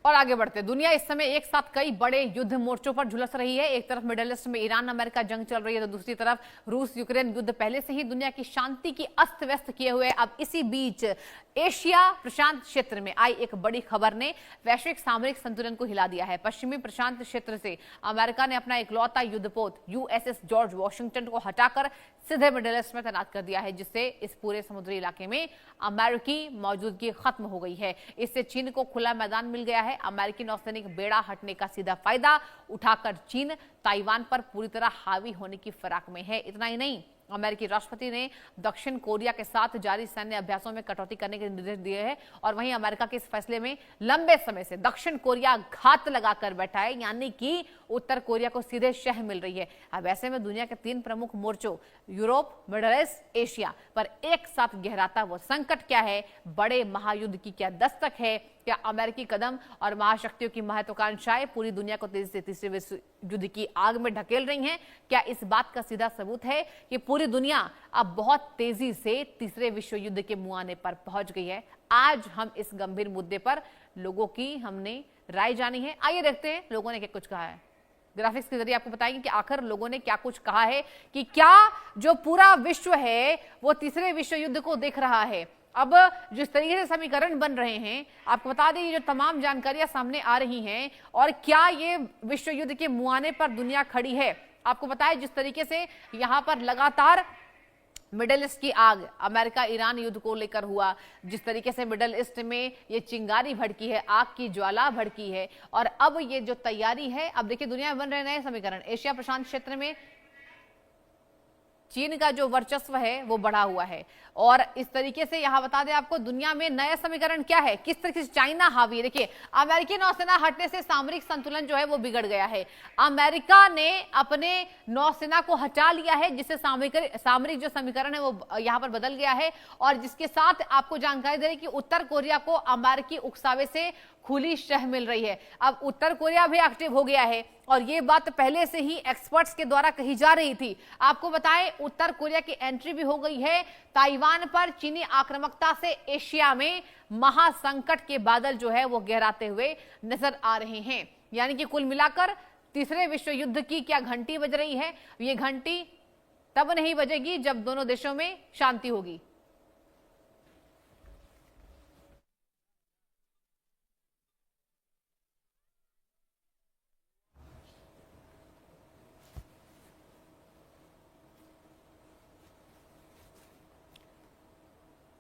और आगे बढ़ते, दुनिया इस समय एक साथ कई बड़े युद्ध मोर्चों पर झुलस रही है। एक तरफ मिडिल ईस्ट में ईरान अमेरिका जंग चल रही है, तो दूसरी तरफ रूस यूक्रेन युद्ध पहले से ही दुनिया की शांति की अस्त व्यस्त किए हुए। अब इसी बीच एशिया प्रशांत क्षेत्र में आई एक बड़ी खबर ने वैश्विक सामरिक संतुलन को हिला दिया है। पश्चिमी प्रशांत क्षेत्र से अमेरिका ने अपना इकलौता युद्धपोत यूएसएस जॉर्ज वॉशिंगटन को हटाकर सीधे मिडिल ईस्ट में तैनात कर दिया है, जिससे इस पूरे समुद्री इलाके में अमेरिकी मौजूदगी खत्म हो गई है। इससे चीन को खुला मैदान मिल गया है। अमेरिकी नौसैनिक बेड़ा हटने का सीधा फायदा उठाकर चीन ताइवान पर पूरी तरह हावी होने की फिराक में है। इतना ही नहीं, अमेरिकी राष्ट्रपति ने दक्षिण कोरिया के साथ जारी सैन्य अभ्यासों में कटौती करने के निर्देश दिए हैं और वहीं अमेरिका के इस फैसले में लंबे समय से दक्षिण कोरिया घात लगाकर बैठा है, यानी कि उत्तर कोरिया को सीधे शह मिल रही है। अब ऐसे में दुनिया के 3 प्रमुख मोर्चों यूरोप, मिडिल ईस्ट, एशिया पर एक साथ गहराता वो संकट क्या है? बड़े महायुद्ध की क्या दस्तक है? क्या अमेरिकी कदम और महाशक्तियों की महत्वाकांक्षाएं पूरी दुनिया को तेजी से तीसरे विश्व युद्ध की आग में ढकेल रही हैं? क्या इस बात का सीधा सबूत है कि पूरी दुनिया अब बहुत तेजी से तीसरे विश्व युद्ध के मुहाने पर पहुंच गई है? आज हम इस गंभीर मुद्दे पर लोगों की हमने राय जानी है। आइए देखते हैं लोगों ने क्या कुछ कहा है। ग्राफिक्स के जरिए आपको बताएंगे कि आखिर लोगों ने क्या कुछ कहा है, कि क्या जो पूरा विश्व है वो तीसरे विश्व युद्ध को देख रहा है। अब जिस तरीके से समीकरण बन रहे हैं, आपको बता दें, ये जो तमाम जानकारियां सामने आ रही हैं और क्या ये विश्व युद्ध के मुहाने पर दुनिया खड़ी है। आपको बताएं, जिस तरीके से यहां पर लगातार मिडिल ईस्ट की आग, अमेरिका ईरान युद्ध को लेकर हुआ, जिस तरीके से मिडिल ईस्ट में ये चिंगारी भड़की है, आग की ज्वाला भड़की है, और अब ये जो तैयारी है, अब देखिए दुनिया में बन रहे नए समीकरण। एशिया प्रशांत क्षेत्र में चीन का जो वर्चस्व है वो बढ़ा हुआ है और इस तरीके से यहां बता दें आपको, दुनिया में नया समीकरण क्या है, किस तरीके से चाइना हावी है। देखिए, अमेरिकी नौसेना हटने से सामरिक संतुलन जो है वो बिगड़ गया है। अमेरिका ने अपने नौसेना को हटा लिया है, जिससे सामरिक जो समीकरण है वो यहां पर बदल गया है और जिसके साथ आपको जानकारी दे रही कि उत्तर कोरिया को अमेरिकी उकसावे से खुली शह मिल रही है। अब उत्तर कोरिया भी एक्टिव हो गया है और ये बात पहले से ही एक्सपर्ट्स के द्वारा कही जा रही थी। आपको बताएं, उत्तर कोरिया की एंट्री भी हो गई है ताइवान पर। चीनी आक्रामकता से एशिया में महासंकट के बादल जो है वो गहराते हुए नजर आ रहे हैं। यानी कि कुल मिलाकर तीसरे विश्व युद्ध की क्या घंटी बज रही है? ये घंटी तब नहीं बजेगी जब दोनों देशों में शांति होगी।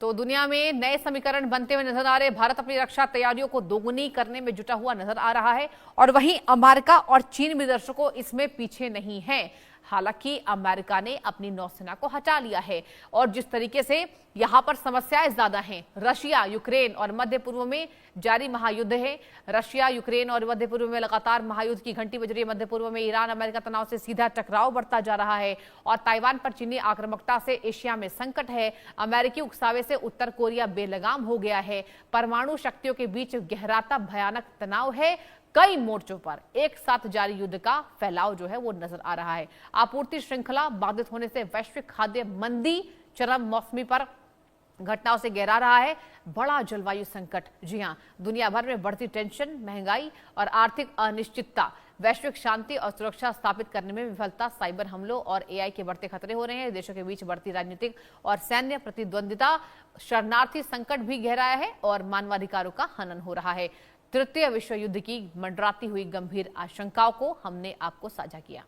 तो दुनिया में नए समीकरण बनते हुए नजर आ रहे। भारत अपनी रक्षा तैयारियों को दोगुनी करने में जुटा हुआ नजर आ रहा है और वहीं अमेरिका और चीन भी दर्शकों इसमें पीछे नहीं है। हालांकि अमेरिका ने अपनी नौसेना को हटा लिया है और जिस तरीके से यहां पर समस्याएं ज्यादा हैं, रशिया, यूक्रेन और मध्य पूर्व में जारी महायुद्ध है। रशिया, यूक्रेन और मध्य पूर्व में लगातार महायुद्ध की घंटी बज रही है। मध्य पूर्व में ईरान अमेरिका तनाव से सीधा टकराव बढ़ता जा रहा है और ताइवान पर चीनी आक्रामकता से एशिया में संकट है। अमेरिकी उकसावे से उत्तर कोरिया बेलगाम हो गया है। परमाणु शक्तियों के बीच गहराता भयानक तनाव है। कई मोर्चों पर एक साथ जारी युद्ध का फैलाव जो है वो नजर आ रहा है। आपूर्ति श्रृंखला बाधित होने से वैश्विक खाद्य मंदी चरम मौसमी पर घटनाओं से गहरा रहा है। बड़ा जलवायु संकट, जी हां, दुनिया भर में बढ़ती टेंशन, महंगाई और आर्थिक अनिश्चितता, वैश्विक शांति और सुरक्षा स्थापित करने में विफलता, साइबर हमलों और एआई के बढ़ते खतरे हो रहे हैं। देशों के बीच बढ़ती राजनीतिक और सैन्य प्रतिद्वंदिता, शरणार्थी संकट भी गहराया है और मानवाधिकारों का हनन हो रहा है। तृतीय विश्व युद्ध की मंडराती हुई गंभीर आशंकाओं को हमने आपको साझा किया।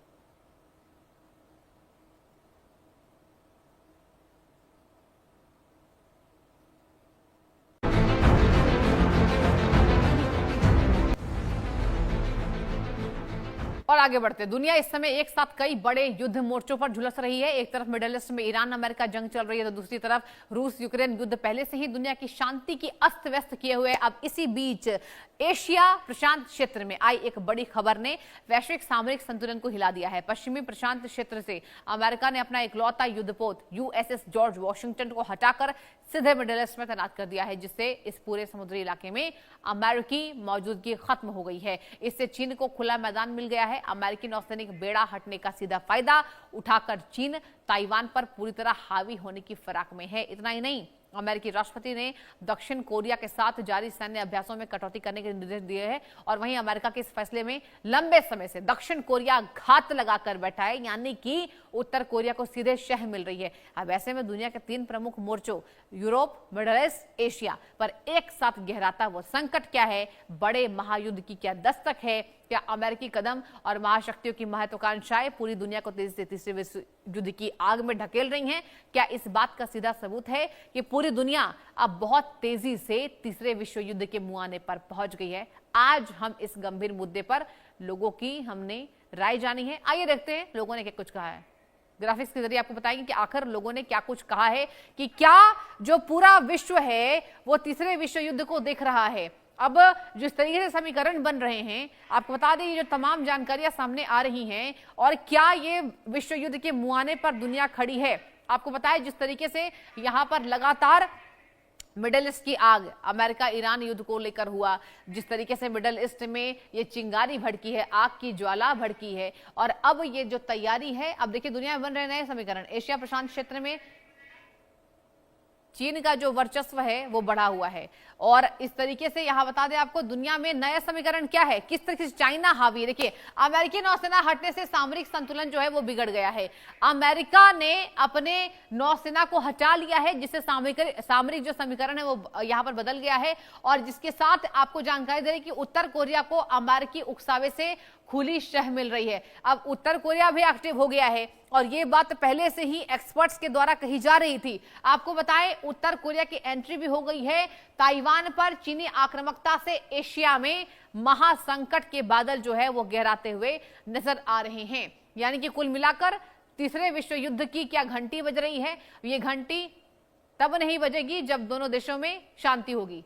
और आगे बढ़ते, दुनिया इस समय एक साथ कई बड़े युद्ध मोर्चों पर झुलस रही है। एक तरफ मिडिल ईस्ट में ईरान अमेरिका जंग चल रही है, तो दूसरी तरफ रूस यूक्रेन युद्ध पहले से ही दुनिया की शांति की अस्त व्यस्त किए हुए। अब इसी बीच एशिया प्रशांत क्षेत्र में आई एक बड़ी खबर ने वैश्विक सामरिक संतुलन को हिला दिया है। पश्चिमी प्रशांत क्षेत्र से अमेरिका ने अपना इकलौता युद्धपोत यूएसएस जॉर्ज वॉशिंगटन को हटाकर सीधे मिडिल ईस्ट में तैनात कर दिया है, जिससे इस पूरे समुद्री इलाके में अमेरिकी मौजूदगी खत्म हो गई है। इससे चीन को खुला मैदान मिल गया है। अमेरिकी नौसैनिक बेड़ा हटने का सीधा फायदा उठाकर चीन ताइवान पर पूरी तरह हावी होने की फिराक में है। इतना ही नहीं, अमेरिकी राष्ट्रपति ने दक्षिण कोरिया के साथ जारी सैन्य अभ्यासों में कटौती करने के निर्देश दिए हैं और वहीं अमेरिका के इस फैसले में लंबे समय से दक्षिण कोरिया घात लगाकर बैठा है, यानी कि उत्तर कोरिया को सीधे शह मिल रही है। अब ऐसे में दुनिया के 3 प्रमुख मोर्चों यूरोप, मिडिल ईस्ट, एशिया पर एक साथ गहराता वो संकट क्या है? बड़े महायुद्ध की क्या दस्तक है? क्या अमेरिकी कदम और महाशक्तियों की महत्वाकांक्षाएं पूरी दुनिया को तेजी से तीसरे विश्व युद्ध की आग में ढकेल रही हैं? क्या इस बात का सीधा सबूत है कि पूरी दुनिया अब बहुत तेजी से तीसरे विश्व युद्ध के मुहाने पर पहुंच गई है? आज हम इस गंभीर मुद्दे पर लोगों की हमने राय जानी है। आइए देखते हैं लोगों ने क्या कुछ कहा है। ग्राफिक्स के जरिए आपको बताएंगे कि आखिर लोगों ने क्या कुछ कहा है कि क्या जो पूरा विश्व है वो तीसरे विश्व युद्ध को देख रहा है। अब जिस तरीके से समीकरण बन रहे हैं, आपको बता दें ये जो तमाम जानकारियां सामने आ रही हैं और क्या ये विश्व युद्ध के मुहाने पर दुनिया खड़ी है। आपको बताएं जिस तरीके से यहां पर लगातार मिडिल ईस्ट की आग, अमेरिका ईरान युद्ध को लेकर हुआ, जिस तरीके से मिडिल ईस्ट में ये चिंगारी भड़की है, आग की ज्वाला भड़की है और अब ये जो तैयारी है, अब देखिए दुनिया में बन रहे नए समीकरण। एशिया प्रशांत क्षेत्र में चीन का जो वर्चस्व है वो बढ़ा हुआ है और इस तरीके से यहां बता दें आपको दुनिया में नया समीकरण क्या है, किस तरीके से चाइना हावी है। देखिए अमेरिकी नौसेना हटने से सामरिक संतुलन जो है वो बिगड़ गया है। अमेरिका ने अपने नौसेना को हटा लिया है, जिससे सामरिक जो समीकरण है वो यहां पर बदल गया है और जिसके साथ आपको जानकारी दे रही कि उत्तर कोरिया को अमेरिकी उकसावे से खुली शह मिल रही है। अब उत्तर कोरिया भी एक्टिव हो गया है और ये बात पहले से ही एक्सपर्ट्स के द्वारा कही जा रही थी। आपको बताएं उत्तर कोरिया की एंट्री भी हो गई है ताइवान पर। चीनी आक्रामकता से एशिया में महासंकट के बादल जो है वो गहराते हुए नजर आ रहे हैं। यानी कि कुल मिलाकर तीसरे विश्व युद्ध की क्या घंटी बज रही है? ये घंटी तब नहीं बजेगी जब दोनों देशों में शांति होगी।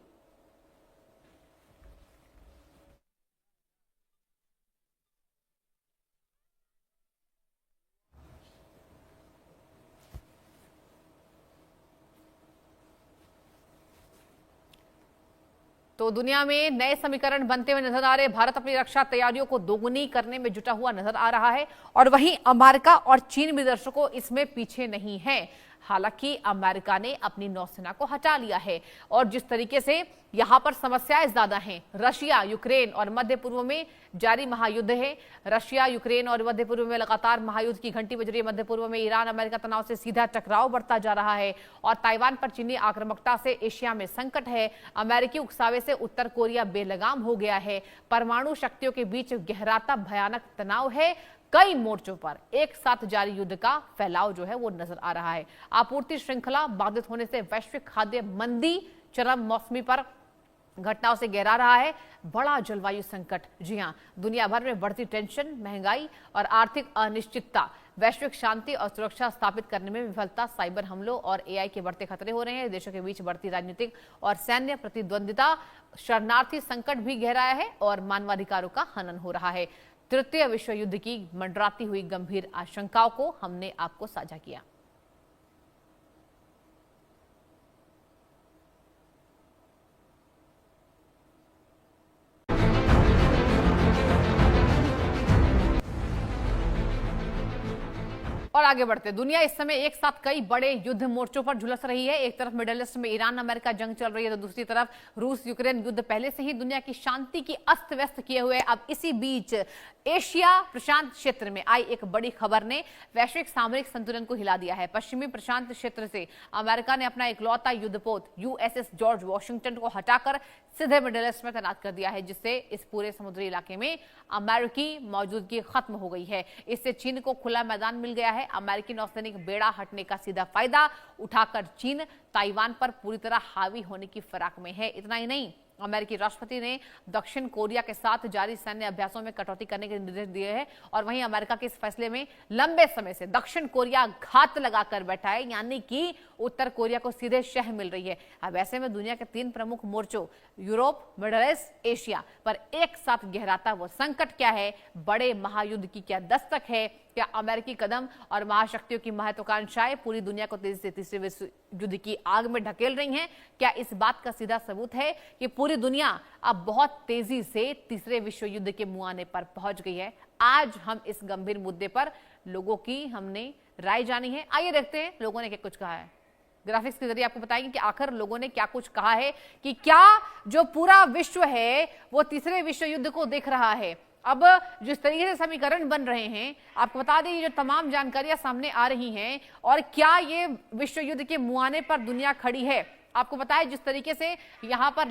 तो दुनिया में नए समीकरण बनते हुए नजर आ रहे। भारत अपनी रक्षा तैयारियों को दोगुनी करने में जुटा हुआ नजर आ रहा है और वहीं अमेरिका और चीन भी दर्शकों इसमें पीछे नहीं है। हालांकि अमेरिका ने अपनी नौसेना को हटा लिया है और जिस तरीके से यहां पर समस्याएं ज्यादा हैं, रशिया, यूक्रेन और मध्य पूर्व में जारी महायुद्ध है। रशिया, यूक्रेन और मध्य पूर्व में लगातार महायुद्ध की घंटी बज रही है। मध्य पूर्व में ईरान अमेरिका तनाव से सीधा टकराव बढ़ता जा रहा है और ताइवान पर चीनी आक्रामकता से एशिया में संकट है। अमेरिकी उकसावे से उत्तर कोरिया बेलगाम हो गया है। परमाणु शक्तियों के बीच गहराता भयानक तनाव है। कई मोर्चों पर एक साथ जारी युद्ध का फैलाव जो है वो नजर आ रहा है। आपूर्ति श्रृंखला बाधित होने से वैश्विक खाद्य मंदी चरम मौसमी पर घटनाओं से गहरा रहा है। बड़ा जलवायु संकट, जी हां, दुनिया भर में बढ़ती टेंशन, महंगाई और आर्थिक अनिश्चितता, वैश्विक शांति और सुरक्षा स्थापित करने में विफलता, साइबर हमलों और एआई के बढ़ते खतरे हो रहे हैं। देशों के बीच बढ़ती राजनीतिक और सैन्य प्रतिद्वंदिता, शरणार्थी संकट भी गहराया है और मानवाधिकारों का हनन हो रहा है। तृतीय विश्व युद्ध की मंडराती हुई गंभीर आशंकाओं को हमने आपको साझा किया। और आगे बढ़ते, दुनिया इस समय एक साथ कई बड़े युद्ध मोर्चों पर झुलस रही है। एक तरफ मिडिल ईस्ट में ईरान अमेरिका जंग चल रही है तो दूसरी तरफ रूस यूक्रेन युद्ध पहले से ही दुनिया की शांति की अस्त व्यस्त किए हुए। अब इसी बीच एशिया प्रशांत क्षेत्र में आई एक बड़ी खबर ने वैश्विक सामरिक संतुलन को हिला दिया है। पश्चिमी प्रशांत क्षेत्र से अमेरिका ने अपना इकलौता युद्धपोत यूएसएस जॉर्ज वॉशिंगटन को हटाकर सीधे मिडिल ईस्ट में तैनात कर दिया है, जिससे इस पूरे समुद्री इलाके में अमेरिकी मौजूदगी खत्म हो गई है। इससे चीन को खुला मैदान मिल गया है। अमेरिकी नौसैनिक बेड़ा हटने का सीधा फायदा उठाकर चीन ताइवान पर पूरी तरह हावी होने की फिराक में है। इतना ही नहीं, अमेरिकी राष्ट्रपति ने दक्षिण कोरिया के साथ जारी सैन्य अभ्यासों में कटौती करने के निर्देश दिए हैं और वहीं अमेरिका के इस फैसले में लंबे समय से दक्षिण कोरिया घात लगाकर बैठा है, यानी कि उत्तर कोरिया को सीधे शह मिल रही है। अब ऐसे में दुनिया के 3 प्रमुख मोर्चों यूरोप, मिडिल ईस्ट, एशिया पर एक साथ गहराता वो संकट क्या है? बड़े महायुद्ध की क्या दस्तक है? क्या अमेरिकी कदम और महाशक्तियों की महत्वाकांक्षाएं पूरी दुनिया को तेजी से तीसरे विश्व युद्ध की आग में ढकेल रही हैं? क्या इस बात का सीधा सबूत है कि पूरी दुनिया अब बहुत तेजी से तीसरे विश्व युद्ध के मुहाने पर पहुंच गई है? आज हम इस गंभीर मुद्दे पर लोगों की हमने राय जानी है। आइए देखते हैं लोगों ने क्या कुछ कहा है। ग्राफिक्स के जरिए आपको बताएंगे कि आखिर लोगों ने क्या कुछ कहा है, कि क्या जो पूरा विश्व है वो तीसरे विश्व युद्ध को देख रहा है। अब जिस तरीके से समीकरण बन रहे हैं, आपको बता दें ये जो तमाम जानकारियां सामने आ रही हैं, और क्या ये विश्व युद्ध के मुहाने पर दुनिया खड़ी है। आपको बताएं जिस तरीके से यहां पर